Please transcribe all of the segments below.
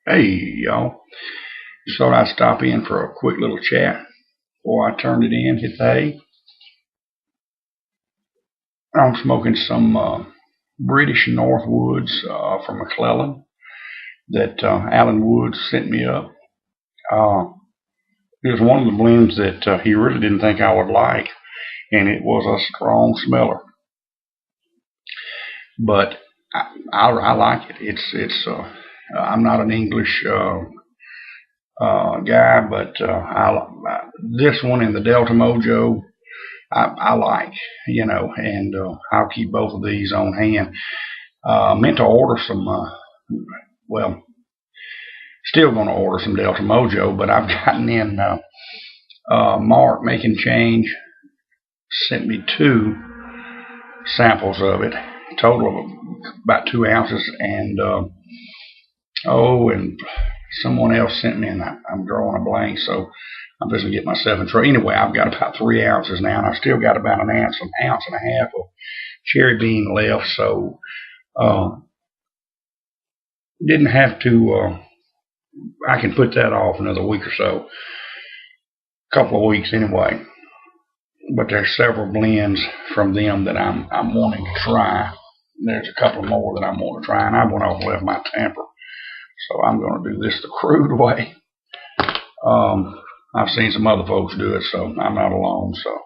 Hey, y'all. Just thought I'd stop in for a quick little chat before I turned it in, hit the hay. I'm smoking some British Northwoods from McClelland that Alan Woods sent me up. Uh, it was one of the blends that he really didn't think I would like, and it was a strong smeller. But I like it. I'm not an English guy, but this one in the Delta Mojo I like, and I'll keep both of these on hand. Meant to order some, well, still going to order some Delta Mojo, but I've gotten in Mark Making Change sent me 2 samples of it, total of about 2 ounces, and and someone else sent me, and I'm drawing a blank, so I'm just going to get myself in trouble. Anyway, I've got about 3 ounces now, and I've still got about an ounce and a half of cherry bean left, so didn't have to, I can put that off another week or so, a couple of weeks anyway. But there's several blends from them that I'm wanting to try. There's a couple more that I'm wanting to try, and I went off and left my tamper, so I'm going to do this the crude way. I've seen some other folks do it, so I'm not alone. So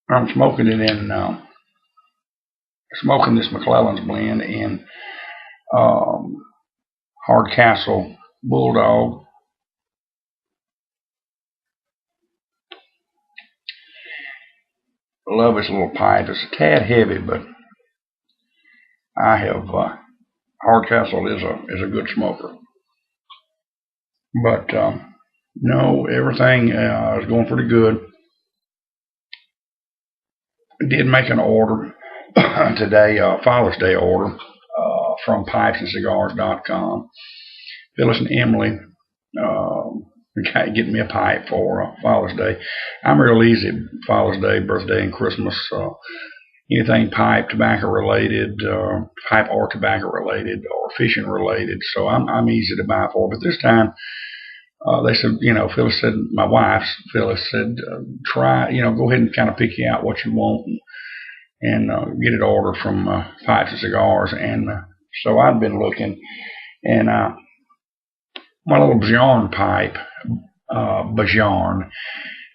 I'm smoking it in smoking this McClellends blend in Hardcastle Bulldog. I love this little pipe. It's a tad heavy, but I have Hardcastle is a good smoker. But no, everything is going pretty good. I did make an order today, Father's Day order from pipesandscigars.com. Phyllis and Emily getting me a pipe for Father's Day. I'm real easy Father's Day, birthday, and Christmas. Anything pipe, tobacco related, pipe or tobacco related, or fishing related. So I'm easy to buy for. But this time, they said, Phyllis said, my wife, Phyllis said, try, go ahead and kind of pick out what you want and get it ordered from Pipes and Cigars. And so I'd been looking, and my little Bjarn pipe, Bjarn,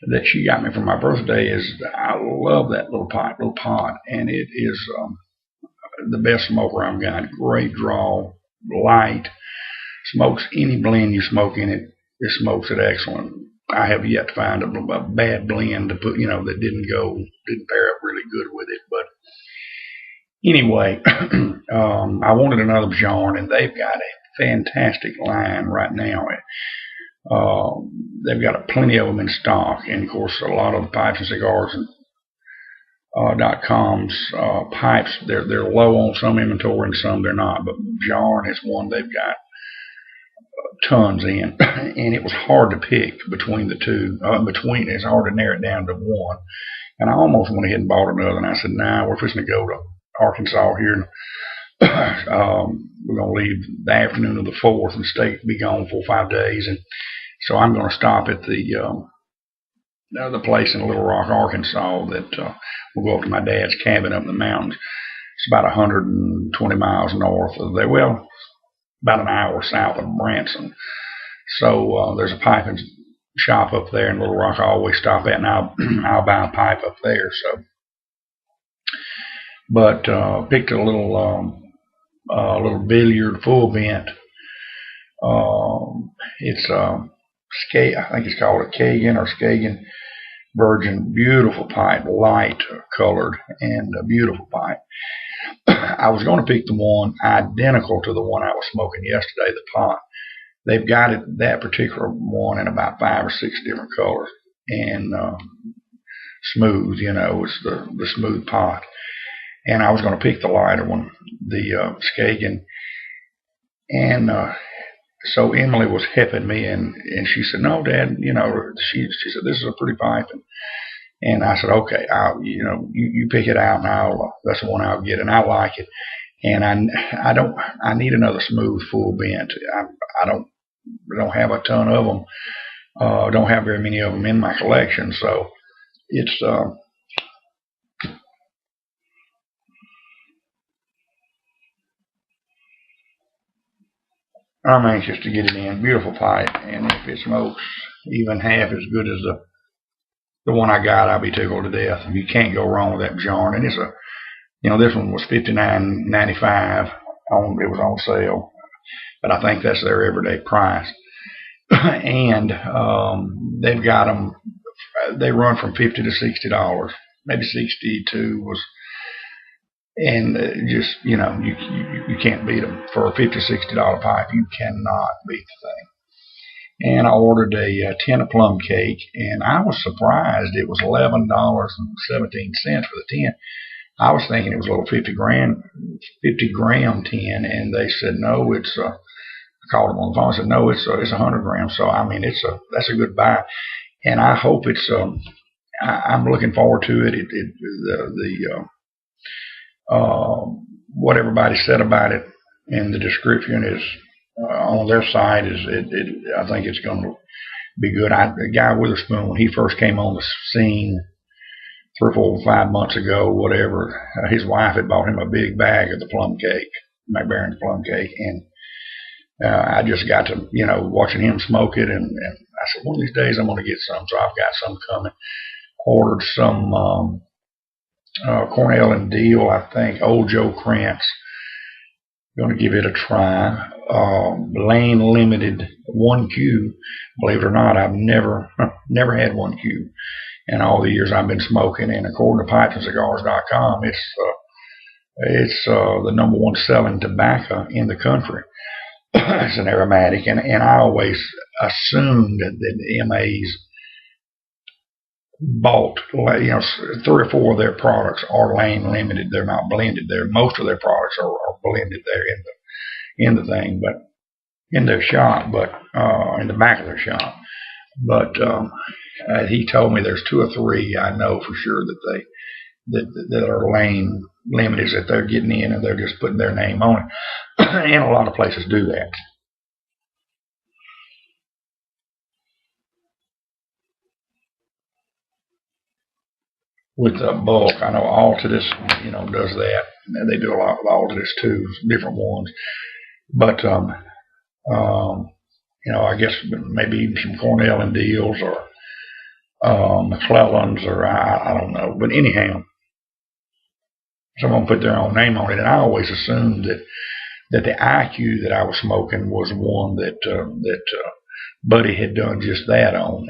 that she got me for my birthday I love that little pipe, little pot, and it is the best smoker I've got. Great draw, light, smokes any blend you smoke in it. It smokes it excellent. I have yet to find a bad blend to put, that didn't pair up really good with it. But anyway, I wanted another Bjarn, and they've got a fantastic line right now. They've got plenty of them in stock, and of course, a lot of the Pipes and Cigars and .com's pipes, they're low on some inventory and some they're not. But Bjarn is one they've got tons in, and it was hard to pick between the two. It's hard to narrow it down to one. And I almost went ahead and bought another, and I said, nah, we're fixing to go to Arkansas here. We're going to leave the afternoon of the 4th and be gone 4 or 5 days. And so I'm going to stop at the place in Little Rock, Arkansas that will go up to my dad's cabin up in the mountains. It's about 120 miles north of there. Well, about an hour south of Branson. So there's a piping shop up there in Little Rock I always stop at, and I'll buy a pipe up there. So, but picked a little billiard full vent. It's I think it's called a Kagan or Skagen Virgin. Beautiful pipe, light colored, and a beautiful pipe. I was going to pick the one identical to the one I was smoking yesterday, the pot. They've got that particular one in about 5 or 6 different colors, and smooth, it's the smooth pot. And I was going to pick the lighter one, the Skagen. And so Emily was hipping me, and she said, no, Dad, she said, this is a pretty pipe. And I said, okay, you pick it out, and that's the one I'll get, and I like it. and I need another smooth full bent. I don't have a ton of them. Don't have very many of them in my collection, so it's I'm anxious to get it in. Beautiful pipe, and if it smokes even half as good as the one I got, I'll be tickled to death. You can't go wrong with that Bjorn. And it's this one was $59.95 on. It was on sale, but I think that's their everyday price. And they've got them. They run from $50 to $60, maybe 62 was. And just you can't beat them for a $50-$60 pipe. You cannot beat the thing. And I ordered a tin of plum cake, and I was surprised it was $11.17 for the tin. I was thinking it was a little 50-gram tin, and they said no, it's I called them on the phone. I said no, it's 100 grams. So I mean, that's a good buy, and I hope it's. I'm looking forward to it. What everybody said about it in the description is on their site is I think it's going to be good. Guy Witherspoon, when he first came on the scene 3 or 4 or 5 months ago, whatever, his wife had bought him a big bag of the plum cake, McBaron's plum cake, and I just got to watching him smoke it, and I said one of these days I'm going to get some. So I've got some coming. Ordered some. Cornell and Deal, I think. Old Joe Krantz. Going to give it a try. Lane Limited 1Q. Believe it or not, I've never had 1Q in all the years I've been smoking. And according to PipesandCigars.com, it's the #1 selling tobacco in the country. It's an aromatic, and I always assumed that MAs bought 3 or 4 of their products are lane limited. They're not blended there. Most of their products are blended there in the thing, but in their shop, but in the back of their shop. But he told me there's 2 or 3 I know for sure that are lane limited, that they're getting in and they're just putting their name on it. And a lot of places do that. With bulk, I know Altadis, does that. And they do a lot with Altadis too, different ones. But I guess maybe some Cornell and Deals or McClellends, or I don't know. But anyhow, someone put their own name on it, and I always assumed that the IQ that I was smoking was one that Buddy had done just that on.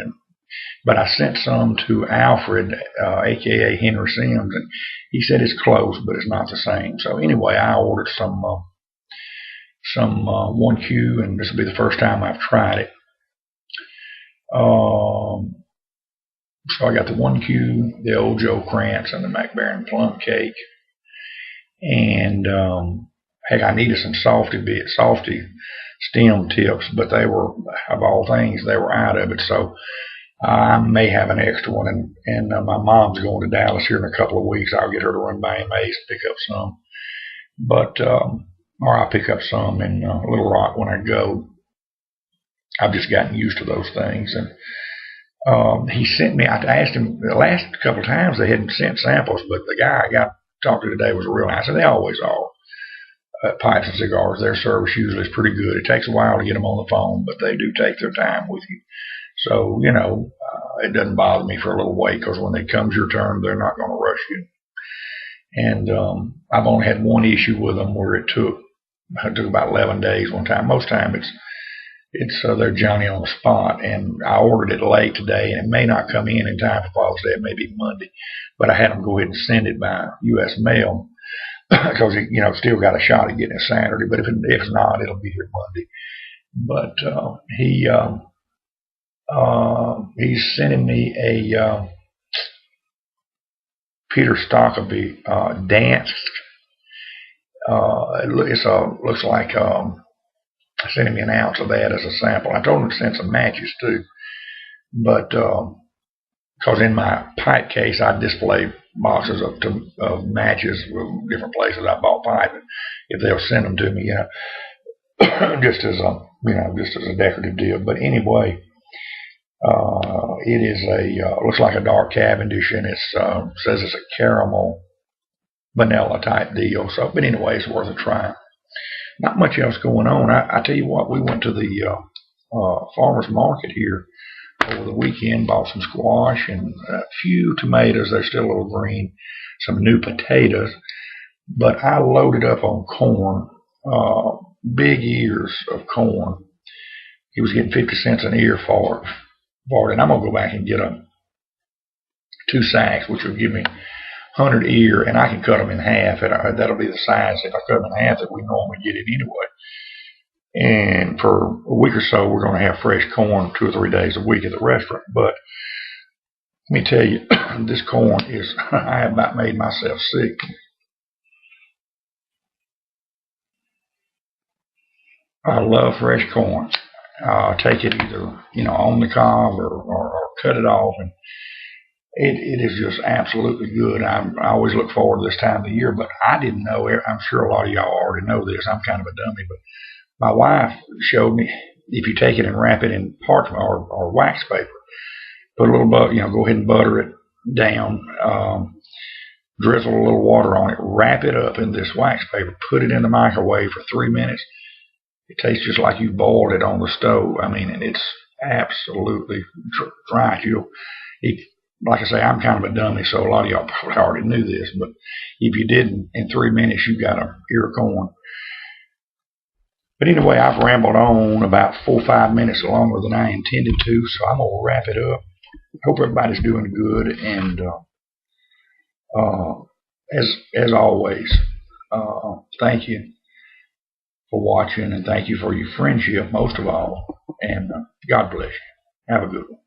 But I sent some to Alfred, aka Henry Sims, and he said it's close, but it's not the same. So anyway, I ordered some 1Q, and this will be the first time I've tried it. So I got the 1Q, the Old Joe Krantz, and the McBaron plum cake. And heck, I needed some salty stem tips, but they were, of all things, they were out of it. So I may have an extra one, and my mom's going to Dallas here in a couple of weeks. I'll get her to run by MA's to pick up some, or I'll pick up some in Little Rock when I go. I've just gotten used to those things, and he sent me. I asked him the last couple of times they hadn't sent samples, but the guy I got to talk to today was real nice, and they always are. Pipes and Cigars, their service usually is pretty good. It takes a while to get them on the phone, but they do take their time with you. So, it doesn't bother me for a little wait, because when it comes your turn, they're not going to rush you. And I've only had one issue with them where it took about 11 days one time. Most time it's they're Johnny on the spot, and I ordered it late today, and it may not come in time for Father's Day. It may be Monday, but I had them go ahead and send it by U.S. mail because it still got a shot at getting it Saturday. But if it's not, it'll be here Monday. But he's sending me a Peter Stockeby Dance. It looks like sending me an ounce of that as a sample. I told him to send some matches too, but because in my pipe case I display boxes of matches from different places I bought pipe. If they'll send them to me, just as a decorative deal. But anyway, it is looks like a dark Cavendish, and it says it's a caramel vanilla type deal. So, but anyway, it's worth a try. Not much else going on. I tell you what, we went to the farmer's market here over the weekend, bought some squash and a few tomatoes. They're still a little green. Some new potatoes. But I loaded up on corn, big ears of corn. He was getting 50 cents an ear for it. And I'm going to go back and get 2 sacks, which will give me 100 ear, and I can cut them in half. That'll be the size, if I cut them in half, that we normally get it anyway. And for a week or so, we're going to have fresh corn 2 or 3 days a week at the restaurant. But let me tell you, this corn is, I have about made myself sick. I love fresh corn. Take it either, on the cob or cut it off, and it is just absolutely good. I always look forward to this time of the year, but I didn't know. I'm sure a lot of y'all already know this. I'm kind of a dummy, but my wife showed me if you take it and wrap it in parchment or wax paper, put a little go ahead and butter it down, drizzle a little water on it, wrap it up in this wax paper, put it in the microwave for 3 minutes. It tastes just like you boiled it on the stove. I mean, and it's absolutely dry. Like I say, I'm kind of a dummy, so a lot of y'all probably already knew this, but if you didn't, in 3 minutes, you got an ear of corn. But anyway, I've rambled on about 4 or 5 minutes longer than I intended to, so I'm going to wrap it up. Hope everybody's doing good, and as always, thank you for watching, and thank you for your friendship, most of all, and God bless you. Have a good one.